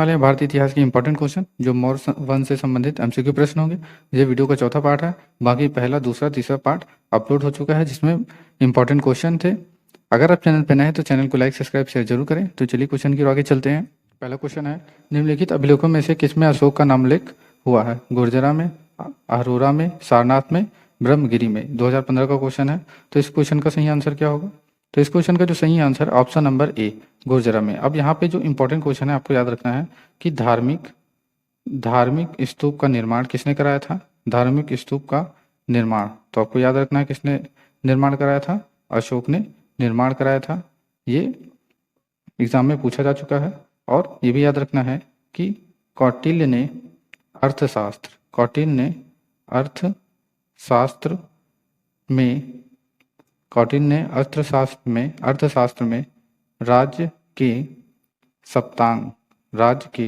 वाले हैं भारतीय इतिहास के इंपॉर्टेंट क्वेश्चन जो मौर्य वंश से संबंधित एमसीक्यू प्रश्न होंगे। ये वीडियो का चौथा पार्ट है, बाकी पहला दूसरा तीसरा पार्ट अपलोड हो चुका है जिसमें इंपॉर्टेंट क्वेश्चन थे। अगर आप चैनल पर नए हैं तो चैनल को लाइक सब्सक्राइब शेयर जरूर करें। तो चलिए क्वेश्चन की ओर आगे चलते हैं। पहला क्वेश्चन है, निम्नलिखित अभिलेखों में से किसमें अशोक का नाम उल्लेख हुआ है? गुर्जरा में, अरोरा में, सारनाथ में, ब्रह्मगिरी में। 2015 का क्वेश्चन है। तो इस क्वेश्चन का सही आंसर क्या होगा? तो इस क्वेश्चन का जो सही आंसर ऑप्शन नंबर ए, गुर्जरा में। अब यहाँ पे जो इंपॉर्टेंट क्वेश्चन है आपको याद रखना है कि धार्मिक स्तूप का निर्माण किसने कराया था? धार्मिक स्तूप का निर्माण तो आपको याद रखना है किसने निर्माण कराया था? अशोक ने निर्माण कराया था। ये एग्जाम में पूछा जा चुका है। और ये भी याद रखना है कि कौटिल्य ने अर्थशास्त्र में राज्य के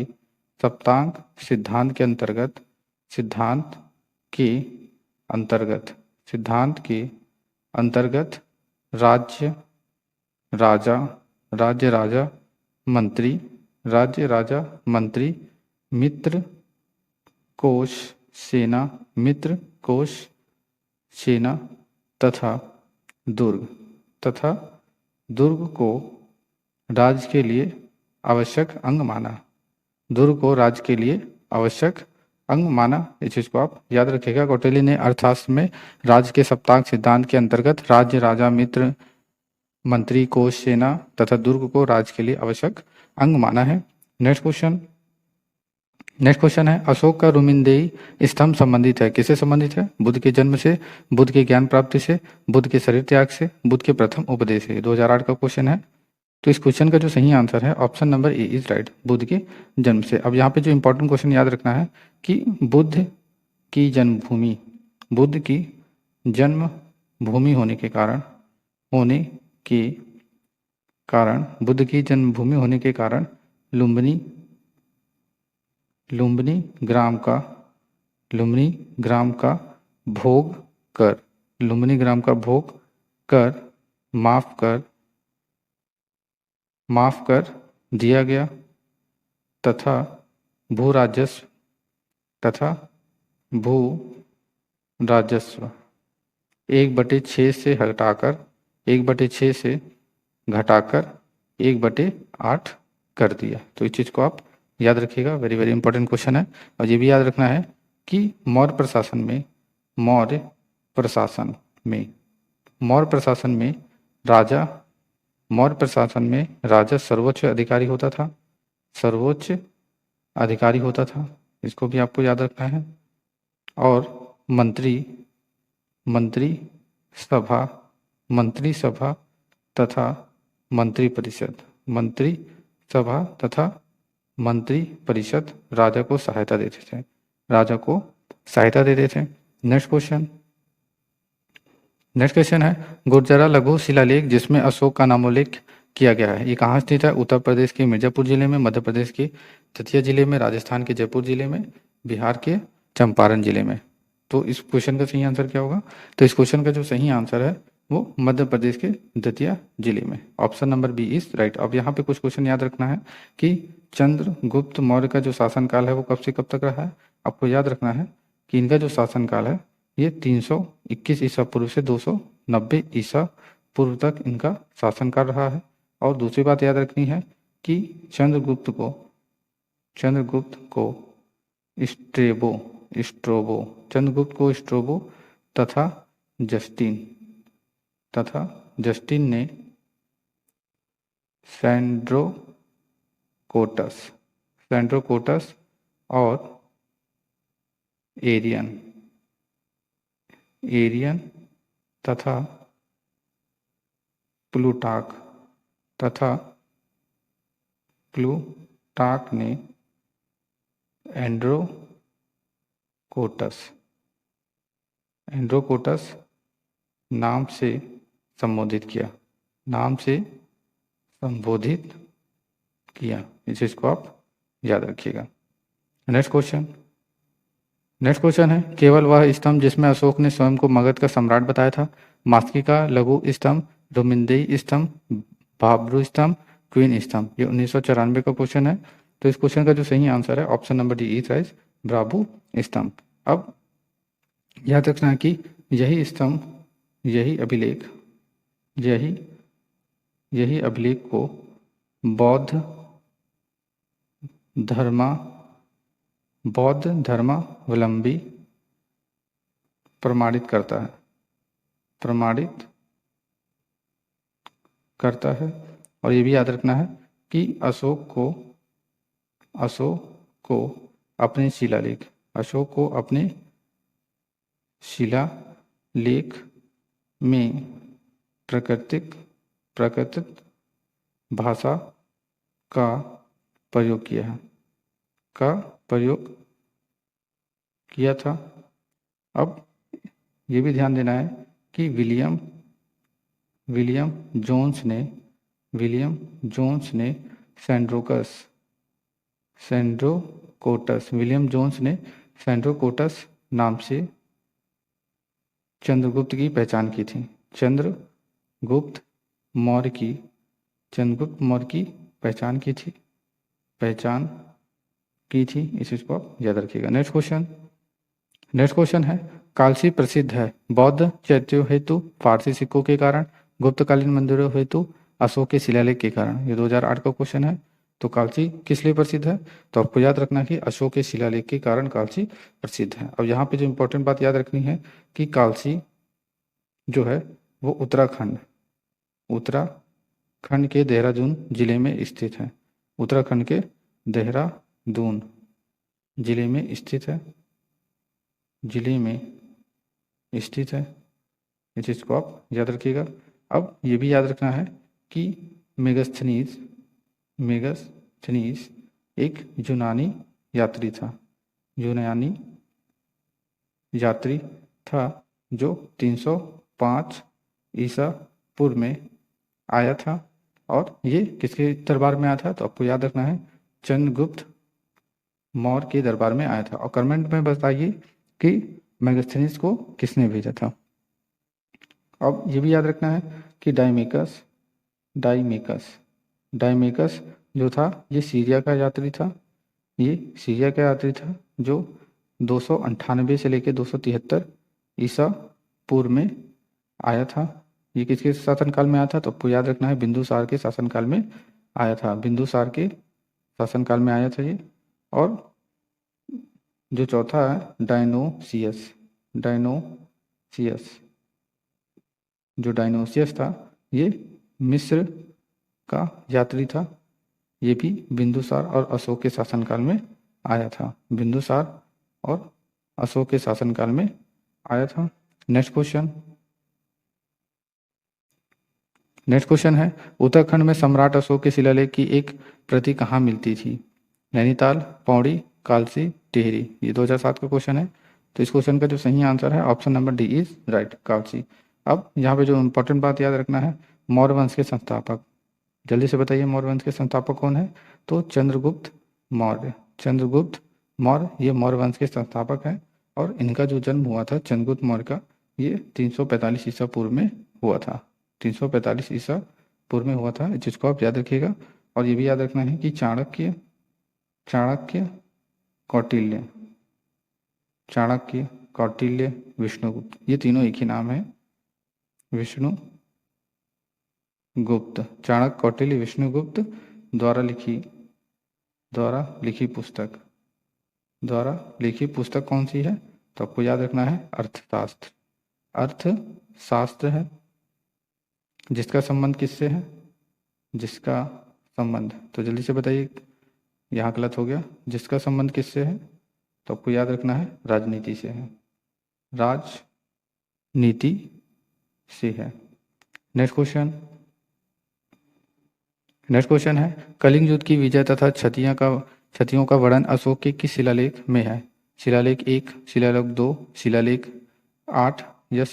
सप्तांग सिद्धांत के अंतर्गत राज्य राजा मंत्री मित्र कोश सेना तथा दुर्ग को राज्य के लिए आवश्यक अंग माना। इस चीज को आप याद रखिएगा। कौटिल्य ने अर्थशास्त्र में राज्य के सप्तांग सिद्धांत के अंतर्गत राज्य राजा मित्र मंत्री कोश सेना तथा दुर्ग को राज्य के लिए आवश्यक अंग माना है। नेक्स्ट क्वेश्चन है, अशोक का रुमिंदेई स्तंभ संबंधित है? किससे संबंधित है? बुद्ध के जन्म से, बुद्ध के ज्ञान प्राप्ति से, बुद्ध के शरीर त्याग से, बुद्ध के प्रथम उपदेश से। 2008 का क्वेश्चन है। तो इस क्वेश्चन का जो सही आंसर है option number A is right, Buddha के जन्म से। अब यहाँ पे जो इंपॉर्टेंट क्वेश्चन याद रखना है कि बुद्ध की जन्मभूमि होने के कारण लुम्बिनी ग्राम का भोग कर माफ कर दिया गया तथा भू राजस्व 1/6 से घटाकर 1/8 कर दिया। तो इस चीज को आप याद रखिएगा, वेरी वेरी इंपॉर्टेंट क्वेश्चन है। और ये भी याद रखना है कि मौर्य प्रशासन में राजा सर्वोच्च अधिकारी होता था। इसको भी आपको याद रखना है। और मंत्री सभा तथा मंत्री परिषद राजा को सहायता देते थे। नेक्स्ट क्वेश्चन है, गुर्जरा लघु शिलालेख जिसमें अशोक का नामोल्लेख किया गया है, ये कहाँ स्थित है? उत्तर प्रदेश के मिर्जापुर जिले में, मध्य प्रदेश के दतिया जिले में, राजस्थान के जयपुर जिले में, बिहार के चंपारण जिले में। तो इस क्वेश्चन का सही आंसर क्या होगा? तो इस क्वेश्चन का जो सही आंसर है वो मध्य प्रदेश के दतिया जिले में, option number B is right. अब यहाँ पे कुछ क्वेश्चन याद रखना है कि चंद्रगुप्त मौर्य का जो शासनकाल है वो कब से कब तक रहा है? आपको याद रखना है कि इनका जो शासनकाल है ये 321 ईसा पूर्व से 290 ईसा पूर्व तक इनका शासनकाल रहा है। और दूसरी बात याद रखनी है कि चंद्रगुप्त को स्ट्रोबो तथा जस्टिन ने सैंड्रोकोटस और एरियन तथा प्लूटाक ने एंड्रोकोटस नाम से संबोधित किया। इस चीज को आप याद रखिएगा। नेक्स्ट क्वेश्चन है, केवल वह स्तंभ जिसमें अशोक ने स्वयं को मगध का सम्राट बताया था? मास्किका लघु स्तंभ, रुमिंदेई स्तंभ, बाब्रू स्तंभ, क्वीन स्तंभ। ये 1994 का क्वेश्चन है। तो इस क्वेश्चन का जो सही आंसर है option number D is right, Bravo स्तंभ। अब याद रखना है कि यही स्तंभ, यही अभिलेख, यही अभिलेख को बौद्ध धर्मावलंबी प्रमाणित करता है। और ये भी याद रखना है कि अशोक को अपने शिलालेख में प्राकृतिक भाषा का प्रयोग किया था। अब ये भी ध्यान देना है कि विलियम जोन्स ने सेंड्रोकोटस नाम से चंद्रगुप्त की पहचान की थी। चंद्रगुप्त मौर्य की पहचान की थी। इस चीज को आप याद रखिएगा। नेक्स्ट क्वेश्चन है, कालसी प्रसिद्ध है बौद्ध चैत्यों हेतु, फारसी सिक्कों के कारण, गुप्तकालीन मंदिरों हेतु, अशोक के शिलालेख के कारण। ये 2008 का क्वेश्चन है। तो कालसी किस लिए प्रसिद्ध है? तो आपको याद रखना कि अशोक के शिलालेख के कारण कालसी प्रसिद्ध है। अब यहाँ पे जो इंपॉर्टेंट बात याद रखनी है कि कालसी जो है वो उत्तराखंड के देहरादून जिले में स्थित है। उत्तराखंड के देहरादून जिले में स्थित है। इस चीज को आप याद रखिएगा। अब ये भी याद रखना है कि मेगस्थनीज एक यूनानी यात्री था जो 305 ईसा पूर्व में आया था। और ये किसके दरबार में आया था? तो आपको याद रखना है चंद्रगुप्त मौर्य के दरबार में आया था। और कमेंट में बताइए कि मेगस्थनीज को किसने भेजा था। अब ये भी याद रखना है कि डाइमेकस जो था ये सीरिया का यात्री था जो 298 से लेकर 273 ईसा पूर्व में आया था। ये किसके शासनकाल में आया था? तो आपको याद रखना है बिंदुसार के शासनकाल में आया था। बिंदुसार के शासनकाल में आया था ये। और जो चौथा है डायनोसियस था, ये मिस्र का यात्री था। ये भी बिंदुसार और अशोक के शासनकाल में आया था। बिंदुसार और अशोक के शासनकाल में आया था। नेक्स्ट क्वेश्चन है, उत्तराखंड में सम्राट अशोक के शिलालेख की एक प्रति कहाँ मिलती थी? नैनीताल, पौड़ी, कालसी, टिहरी। ये 2007 का क्वेश्चन है। तो इस क्वेश्चन का जो सही आंसर है option number D is right, Kalsi. अब यहाँ पे जो इम्पोर्टेंट बात याद रखना है, मौर्य वंश के संस्थापक। जल्दी से बताइए मौर्य वंश के संस्थापक कौन है? तो चंद्रगुप्त मौर्य ये मौर्य वंश के संस्थापक हैं। और इनका जो जन्म हुआ था चंद्रगुप्त मौर्य का, ये 345 ईसा पूर्व में हुआ था। 345 ईसा पूर्व में हुआ था। जिसको आप याद रखिएगा। और ये भी याद रखना है कि चाणक्य, कौटिल्य, विष्णुगुप्त, ये तीनों एक ही नाम है, विष्णुगुप्त। चाणक्य, कौटिल्य, विष्णुगुप्त द्वारा लिखी पुस्तक कौन सी है? तो आपको याद रखना है अर्थशास्त्र है। जिसका संबंध किससे है? तो जल्दी से बताइए, यहाँ गलत हो गया। जिसका संबंध किससे है? तो आपको याद रखना है राजनीति से है। नेक्स्ट क्वेश्चन है, कलिंग युद्ध की विजय तथा क्षतियों का वर्णन अशोक के किस शिलालेख में है? शिलालेख 1, शिलालेख 2, शिलालेख 8 या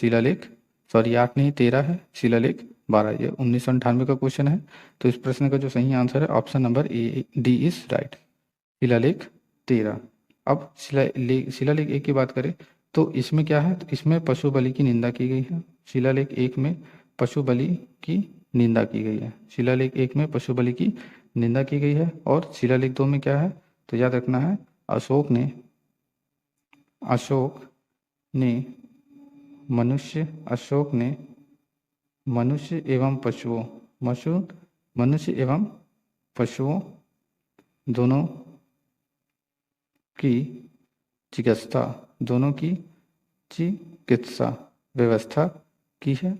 8 नहीं 13 है, शिलालेख 12। ये 1998 का क्वेश्चन है। तो इस प्रश्न का जो सही आंसर है option number D is right, शिलालेख 13। अब शिलालेख 1 की बात करें तो इसमें क्या है? तो इसमें पशु बलि की निंदा की गई है। शिलालेख 1 में पशु बलि की निंदा की गई है। शिलालेख 1 में पशु बलि की निंदा की गई है। और शिलालेख 2 में क्या है, तो याद रखना है अशोक ने मनुष्य एवं पशुओं दोनों की चिकित्सा व्यवस्था की है।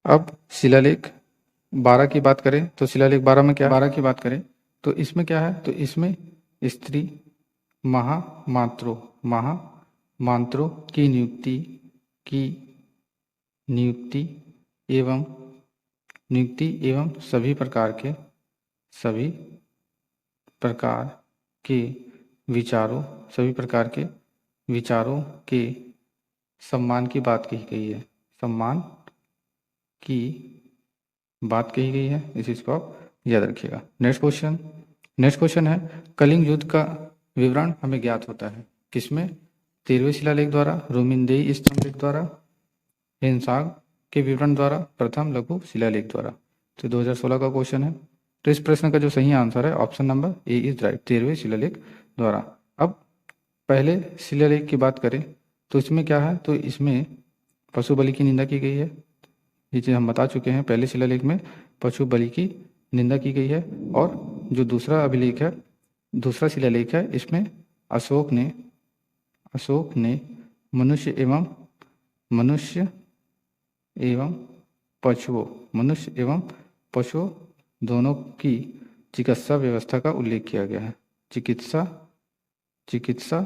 अब शिलालेख 12 की बात करें तो शिलालेख 12 में क्या, 12 की बात करें तो इसमें क्या है, तो इसमें स्त्री महामात्रों की नियुक्ति एवं सभी प्रकार के विचारों के सम्मान की बात कही गई है। इस चीज को आप याद रखिएगा। नेक्स्ट क्वेश्चन है कलिंग युद्ध का विवरण हमें ज्ञात होता है किसमें, 13वें शिलालेख द्वारा, रोमिंदेई स्तंभ द्वारा, हिंसाग के विवरण द्वारा, प्रथम लघु शिलालेख द्वारा। तो 2016 का क्वेश्चन है। तो इस प्रश्न का जो सही आंसर है option number A is right, 13वें शिलालेख द्वारा। अब पहले शिलालेख की बात करें तो इसमें क्या है, तो इसमें पशु बलि की निंदा की गई है। ये चीज़ हम बता चुके हैं, पहले शिलालेख में पशु बलि की निंदा की गई है। और जो दूसरा शिलालेख है इसमें अशोक ने मनुष्य एवं पशुओं दोनों की चिकित्सा व्यवस्था का उल्लेख किया गया है। चिकित्सा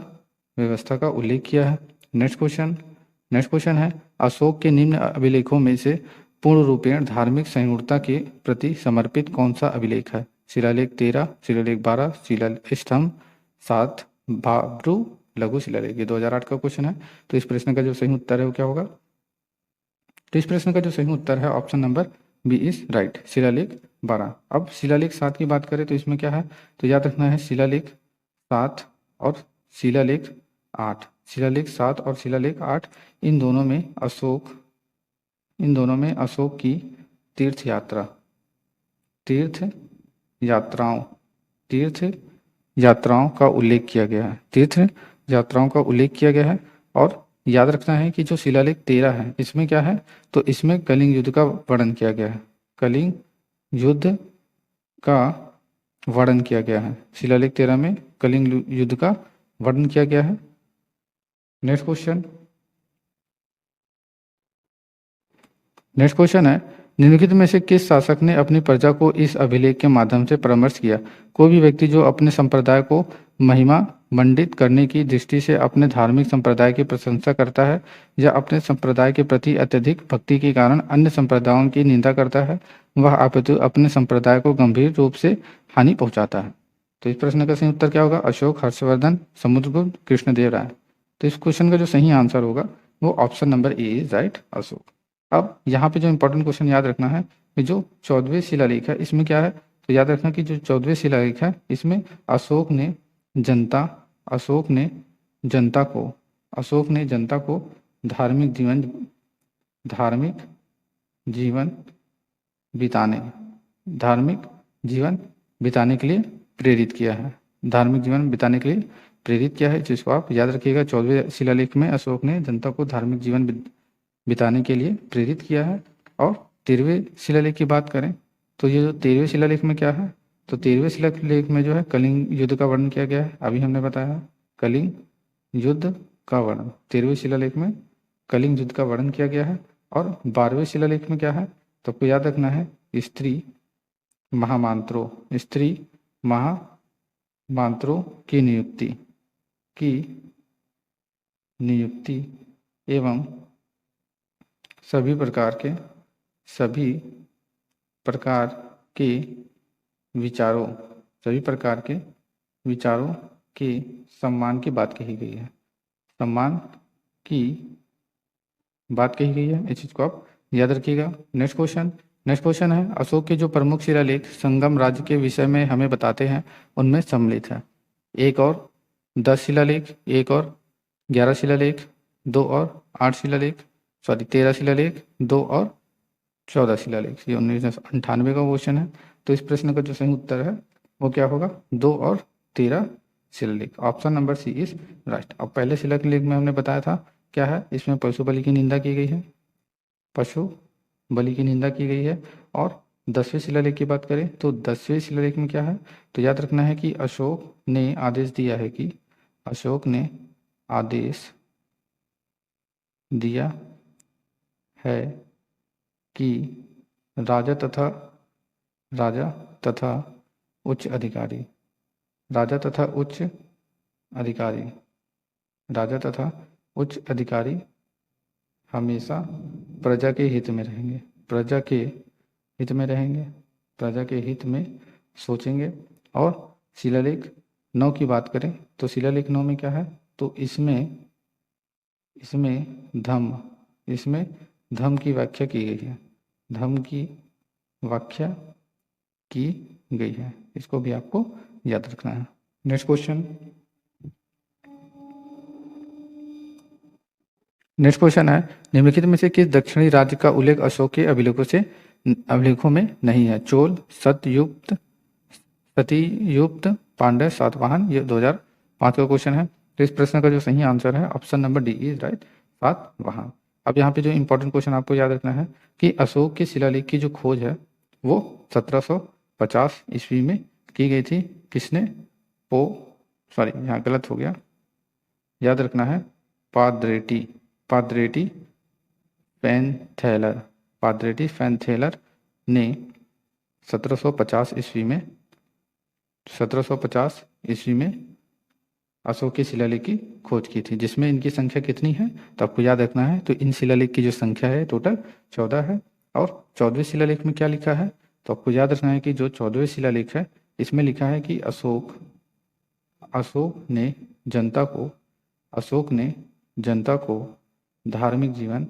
व्यवस्था का उल्लेख किया है। नेक्स्ट क्वेश्चन है अशोक के निम्न अभिलेखों में से पूर्ण रूपेण धार्मिक संयुक्तता के प्रति समर्पित कौन सा अभिलेख है। शिलालेख 13, शिलालेख 12, स्तंभ 7, भाब्रू लघु शिलालेख। ये 2008 का क्वेश्चन है। तो इस प्रश्न का जो सही उत्तर है वो क्या होगा, तो इस प्रश्न का जो सही उत्तर है option number B is right, शिलालेख 12। अब शिलालेख 7 की बात करें तो इसमें क्या है, तो याद रखना है शिलालेख 7 और शिलालेख 8, इन दोनों में अशोक की तीर्थ यात्राओं का उल्लेख किया गया है। और याद रखना है कि जो शिलालेख 13 है इसमें क्या है, तो इसमें कलिंग युद्ध का वर्णन किया गया है। शिलालेख 13 में कलिंग युद्ध का वर्णन किया गया है। नेक्स्ट क्वेश्चन है निम्नलिखित में से किस शासक ने अपनी प्रजा को इस अभिलेख के माध्यम से परामर्श किया। कोई भी व्यक्ति जो अपने संप्रदाय को महिमा मंडित करने की दृष्टि से अपने धार्मिक संप्रदाय की प्रशंसा करता है या अपने संप्रदाय के प्रति अत्यधिक भक्ति के कारण अन्य संप्रदायों की निंदा करता है, वह अपितु अपने संप्रदाय को गंभीर रूप से हानि पहुंचाता है। तो इस प्रश्न का सही उत्तर क्या होगा, अशोक, हर्षवर्धन, समुद्रगुप्त, कृष्णदेव राय। तो इस क्वेश्चन का जो सही आंसर होगा वो option number A is right, Ashok. अब यहाँ पे जो इंपॉर्टेंट क्वेश्चन याद रखना है कि जो 14वें शिलालेख है इसमें क्या है, तो याद रखना कि जो 14वें शिलालेख है इसमें अशोक ने जनता को धार्मिक जीवन बिताने के लिए प्रेरित किया है। जिसको आप याद रखिएगा, 14वें शिलालेख में अशोक ने जनता को धार्मिक जीवन बिताने के लिए प्रेरित किया है। और 13वें शिलालेख की बात करें तो ये जो 13वें शिलालेख में क्या है, तो 13वें शिलालेख में जो है कलिंग युद्ध का वर्णन किया गया है। अभी हमने बताया कलिंग युद्ध का वर्णन, 13वें शिलालेख में कलिंग युद्ध का वर्णन किया गया है। और 12वें शिलालेख में क्या है, तो आपको याद रखना है स्त्री महामात्रों की नियुक्ति एवं सभी प्रकार के विचारों के सम्मान की बात कही गई है। इस चीज को आप याद रखिएगा। नेक्स्ट क्वेश्चन है अशोक के जो प्रमुख शिलालेख संगम राज्य के विषय में हमें बताते हैं उनमें सम्मिलित है 1 और 10 शिलालेख, 1 और 11 शिलालेख, 2 और 8 शिलालेख, 13 शिलालेख, 2 और 14 शिलालेख। ये 1998 का क्वेश्चन है। तो इस प्रश्न का जो सही उत्तर है वो क्या होगा, 2 और 13 शिलालेख। Option number C is right. अब पहले शिलालेख में हमने बताया था क्या है, इसमें पशु बलि की निंदा की गई है, पशु बलि की निंदा की गई है। और 10वें शिलालेख की बात करें तो 10वें शिलालेख में क्या है, तो याद रखना है कि अशोक ने आदेश दिया है कि अशोक ने आदेश दिया है कि राजा तथा उच्च अधिकारी राजा तथा उच्च अधिकारी राजा तथा उच्च अधिकारी हमेशा प्रजा के हित में रहेंगे, प्रजा के हित में रहेंगे, प्रजा के हित में सोचेंगे। और शिलालेख 9 की बात करें तो शिलालेख 9 में क्या है, तो इसमें धम्म की व्याख्या की गई है, धम्म की व्याख्या की गई है। इसको भी आपको याद रखना है। नेक्स्ट क्वेश्चन है, निम्नलिखित में से किस दक्षिणी राज्य का उल्लेख अशोक के अभिलेखों में नहीं है। चोल, सतीयुक्त, पांड्य, सातवाहन। ये 2005 का क्वेश्चन है। तो इस प्रश्न का जो सही आंसर है option number D is right, Satavahana. अब यहाँ पे जो इंपॉर्टेंट क्वेश्चन आपको याद रखना है कि अशोक के शिलालेख की जो खोज है वो 1750 ईस्वी में की गई थी। किसने, यहाँ गलत हो गया, याद रखना है पादरेटी फैनथेलर ने 1750 ईस्वी में अशोक के शिलालेख की खोज की थी, जिसमें इनकी संख्या कितनी है, तो आपको याद रखना है। तो इन शिलालेख की जो संख्या है टोटल 14 है। और 14वें शिलालेख में क्या लिखा है, तो आपको याद रखना है कि जो 14वें शिलालेख है इसमें लिखा है कि अशोक ने जनता को धार्मिक जीवन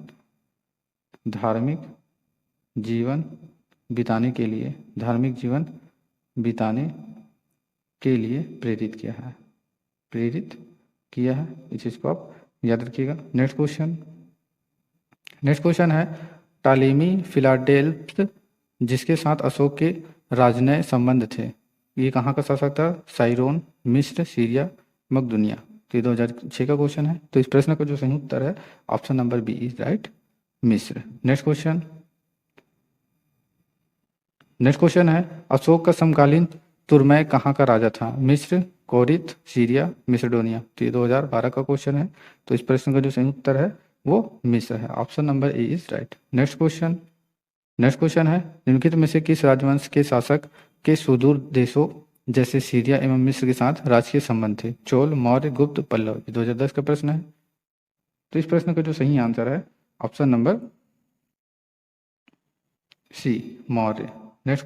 बिताने के लिए प्रेरित किया है। इस चीज़ को आप याद रखिएगा। नेक्स्ट क्वेश्चन है, टालेमी फिलाडेल्फस जिसके साथ अशोक के राजनय संबंध थे, ये कहाँ का शासक था, साइरोन, मिस्र, सीरिया, मकदूनिया। तो ये 2006 का क्वेश्चन है। तो इस प्रश्न का जो सही उत्तर है option number B is right, मिस्र। नेक्स्ट क्वेश्चन है, अशोक का समकालीन तुर्मै कहाँ का राजा था, मिस्र, कोरिथ, सीरिया, मिसडोनिया। तो ये 2012 का क्वेश्चन है। तो इस प्रश्न का जो सही उत्तर है वो मिस्र है, option number A is right. Next question है, निम्नलिखित में से किस राजवंश के शासक के सुदूर देशों जैसे सीरिया एवं मिस्र के साथ राजकीय संबंध थे, चोल, मौर्य, गुप्त, पल्लव। ये 2010 का प्रश्न है। तो इस प्रश्न का जो सही आंसर है option number C, Maurya. Next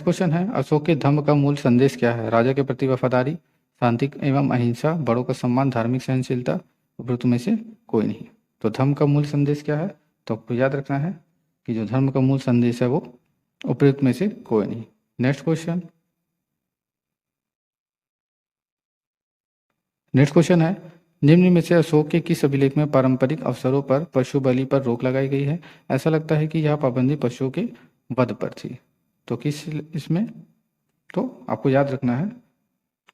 question है, अशोक के धम्म का मूल संदेश क्या है, राजा के प्रति वफादारी, शांति एवं अहिंसा, बड़ों का सम्मान, धार्मिक सहनशीलता, उपरोक्त में से कोई नहीं। तो धर्म का मूल संदेश क्या है, तो आपको याद रखना है कि जो धर्म का मूल संदेश है वो उपयुक्त में से कोई नहीं। नेक्स्ट क्वेश्चन है, निम्न में से अशोक के किस अभिलेख में पारंपरिक अवसरों पर पशु बलि पर रोक लगाई गई है। ऐसा लगता है कि यह पाबंदी पशुओं के वध पर थी। तो किस इसमें, तो आपको याद रखना है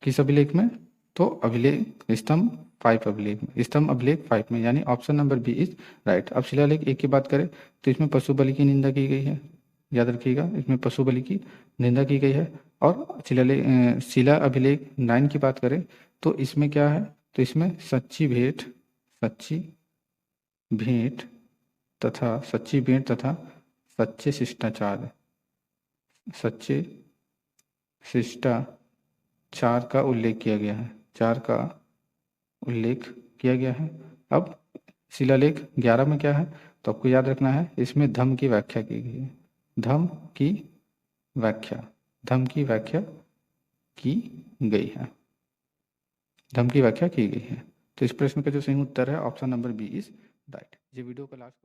किस अभिलेख में, तो अभिलेख स्तंभ 5 अभिलेख 5 में, यानी option number B is right. अब शिलालेख 1 की बात करें तो इसमें पशु बलि की निंदा की गई है, याद रखिएगा इसमें पशु बलि की निंदा की गई है। और शिला अभिलेख 9 की बात करें तो इसमें क्या है, तो इसमें सच्ची भेंट तथा सच्चे शिष्टाचार का उल्लेख किया गया है। अब शिलालेख 11 में क्या है, तो आपको याद रखना है इसमें धम्म की व्याख्या की गई है, धम्म की व्याख्या की गई है। तो इस प्रश्न का जो सही उत्तर है option number B is right. ये वीडियो का लास्ट